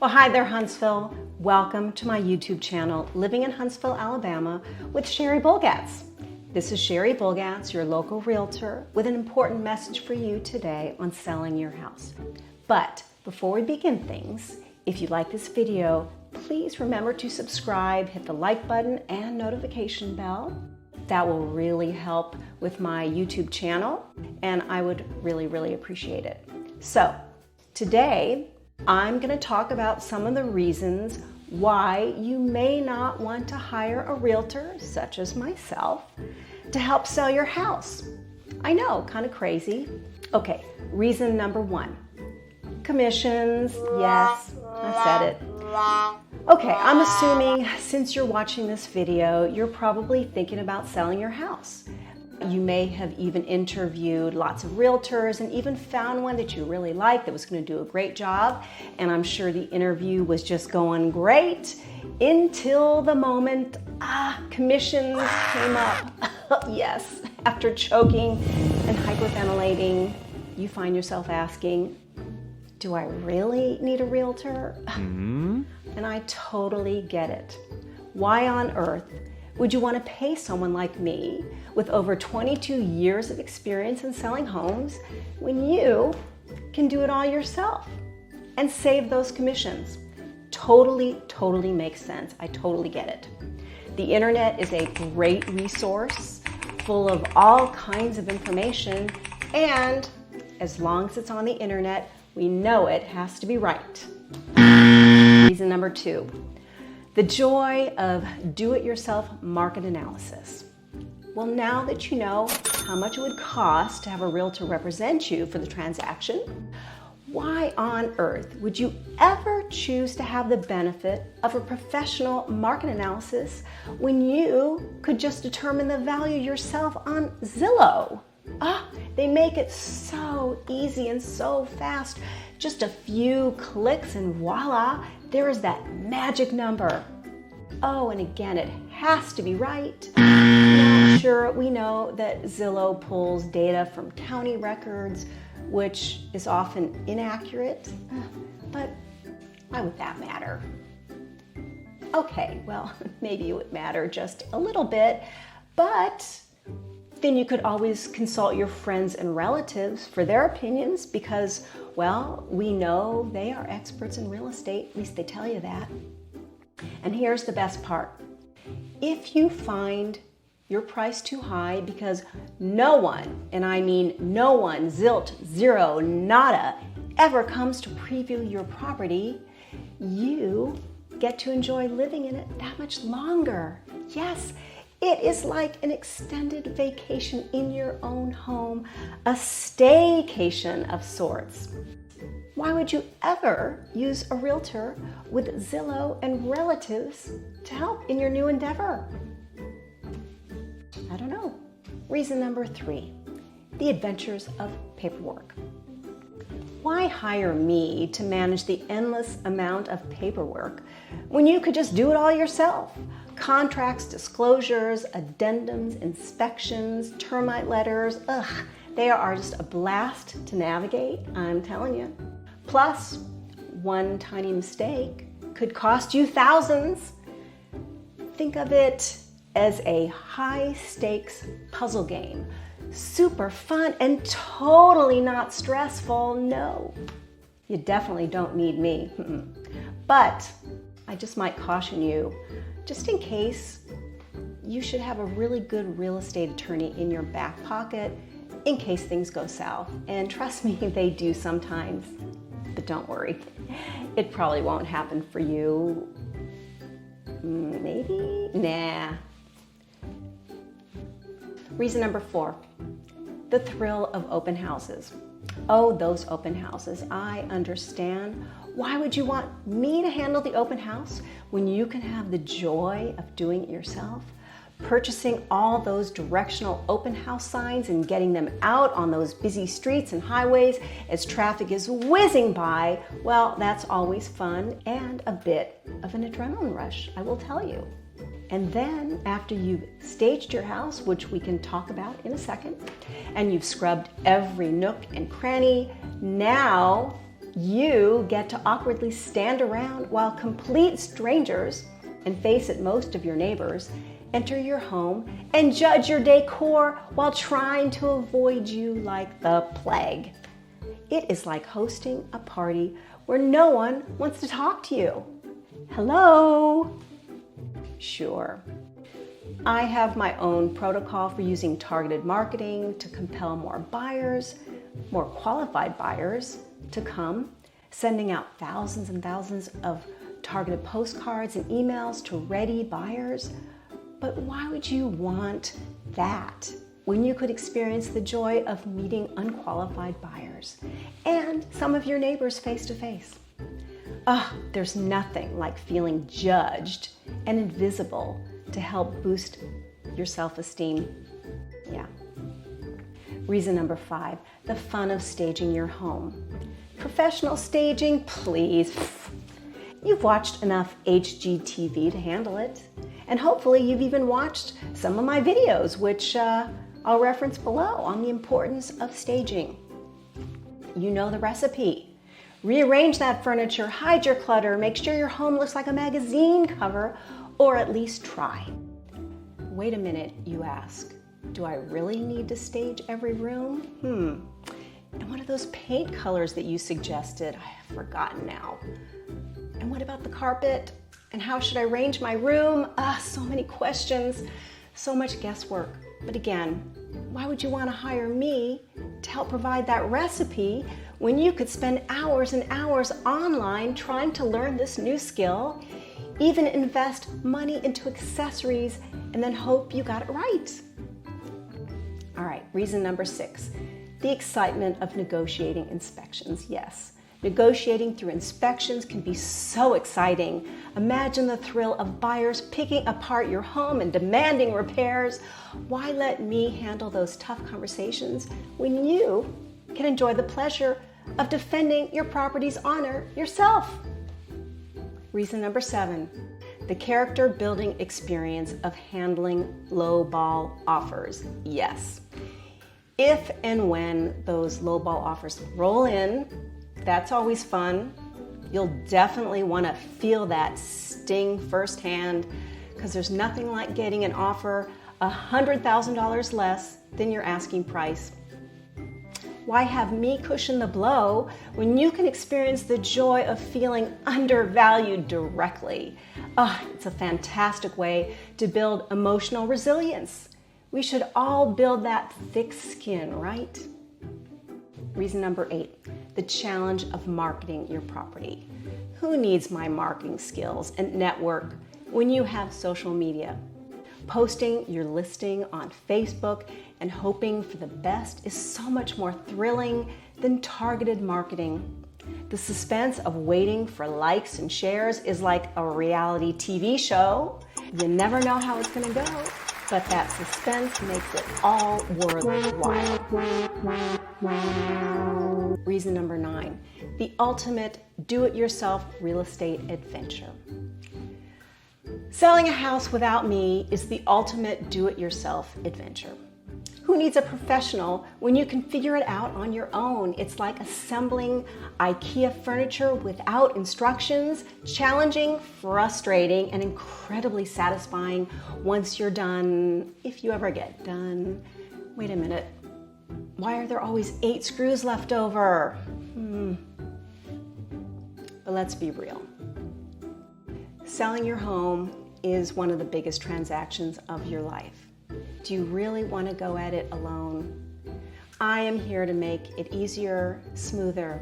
Well, hi there, Huntsville. Welcome to my YouTube channel, Living in Huntsville, Alabama, with Sheri Bulgatz. This is Sheri Bulgatz, your local realtor, with an important message for you today on selling your house. But before we begin things, if you like this video, please remember to subscribe, hit the like button and notification bell. That will really help with my YouTube channel, and I would really appreciate it. So today, I'm going to talk about some of the reasons why you may not want to hire a realtor, such as myself, to help sell your house. I know, kind of crazy. Okay, reason number one, commissions. Yes, I said it. Okay, I'm assuming since you're watching this video, you're probably thinking about selling your house. You may have even interviewed lots of realtors and even found one that you really liked that was going to do a great job. And I'm sure the interview was just going great until the moment commissions came up. Yes, after choking and hyperventilating, you find yourself asking, do I really need a realtor? And I totally get it. Why on earth would you want to pay someone like me with over 22 years of experience in selling homes when you can do it all yourself and save those commissions? Totally makes sense. I totally get it. The internet is a great resource full of all kinds of information, and as long as it's on the internet, we know it has to be right. Reason number two, the joy of do-it-yourself market analysis. Well, now that you know how much it would cost to have a realtor represent you for the transaction, why on earth would you ever choose to have the benefit of a professional market analysis when you could just determine the value yourself on Zillow? They make it so easy and so fast. Just a few clicks and voila, there is that magic number. Oh, and again, it has to be right. Now, sure, we know that Zillow pulls data from county records, which is often inaccurate, but why would that matter? Okay, well, maybe it would matter just a little bit, but then you could always consult your friends and relatives for their opinions because, well, we know they are experts in real estate, at least they tell you that. And here's the best part. If you find your price too high because no one, and I mean no one, zilch, zero, nada, ever comes to preview your property, you get to enjoy living in it that much longer. Yes, it is like an extended vacation in your own home, a staycation of sorts. Why would you ever use a realtor with Zillow and relatives to help in your new endeavor? I don't know. Reason number three, the adventures of paperwork. Why hire me to manage the endless amount of paperwork when you could just do it all yourself? Contracts, disclosures, addendums, inspections, termite letters, they are just a blast to navigate, I'm telling you. Plus, one tiny mistake could cost you thousands. Think of it as a high-stakes puzzle game. Super fun and totally not stressful. No, you definitely don't need me. But I just might caution you, just in case, you should have a really good real estate attorney in your back pocket in case things go south. And trust me, they do sometimes. But don't worry, it probably won't happen for you. Maybe? Nah. Reason number four, the thrill of open houses. Oh, those open houses. I understand. Why would you want me to handle the open house when you can have the joy of doing it yourself? Purchasing all those directional open house signs and getting them out on those busy streets and highways as traffic is whizzing by, well, that's always fun and a bit of an adrenaline rush, I will tell you. And then after you've staged your house, which we can talk about in a second, and you've scrubbed every nook and cranny, now You get to awkwardly stand around while complete strangers, and face it, most of your neighbors, enter your home and judge your decor while trying to avoid you like the plague. It is like hosting a party where no one wants to talk to you. Hello? Sure. I have my own protocol for using targeted marketing to compel more buyers, more qualified buyers, to come, sending out thousands and thousands of targeted postcards and emails to ready buyers. But why would you want that when you could experience the joy of meeting unqualified buyers and some of your neighbors face to face? There's nothing like feeling judged and invisible to help boost your self-esteem. Yeah. Reason number 5, the fun of staging your home. Professional staging, please. You've watched enough HGTV to handle it. And hopefully you've even watched some of my videos, which I'll reference below, on the importance of staging. You know the recipe. Rearrange that furniture, hide your clutter, make sure your home looks like a magazine cover, or at least try. Wait a minute, you ask. Do I really need to stage every room? And what are those paint colors that you suggested? I have forgotten now. And what about the carpet? And how should I arrange my room? So many questions, so much guesswork. But again, why would you want to hire me to help provide that recipe when you could spend hours and hours online trying to learn this new skill, even invest money into accessories, and then hope you got it right? All right, reason number 6, the excitement of negotiating inspections. Yes, negotiating through inspections can be so exciting. Imagine the thrill of buyers picking apart your home and demanding repairs. Why let me handle those tough conversations when you can enjoy the pleasure of defending your property's honor yourself? Reason number 7, the character building experience of handling lowball offers. Yes. If and when those lowball offers roll in, that's always fun. You'll definitely want to feel that sting firsthand, because there's nothing like getting an offer $100,000 less than your asking price. Why have me cushion the blow when you can experience the joy of feeling undervalued directly? It's a fantastic way to build emotional resilience. We should all build that thick skin, right? Reason number 8, the challenge of marketing your property. Who needs my marketing skills and network when you have social media? Posting your listing on Facebook and hoping for the best is so much more thrilling than targeted marketing. The suspense of waiting for likes and shares is like a reality TV show. You never know how it's going to go, but that suspense makes it all worthwhile. Reason number 9, the ultimate do-it-yourself real estate adventure. Selling a house without me is the ultimate do-it-yourself adventure. Who needs a professional when you can figure it out on your own? It's like assembling IKEA furniture without instructions, challenging, frustrating, and incredibly satisfying once you're done, if you ever get done. Wait a minute, why are there always 8 screws left over? But let's be real. Selling your home is one of the biggest transactions of your life. Do you really want to go at it alone? I am here to make it easier, smoother,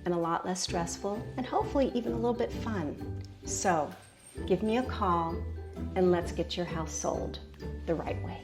and a lot less stressful, and hopefully even a little bit fun. So give me a call and let's get your house sold the right way.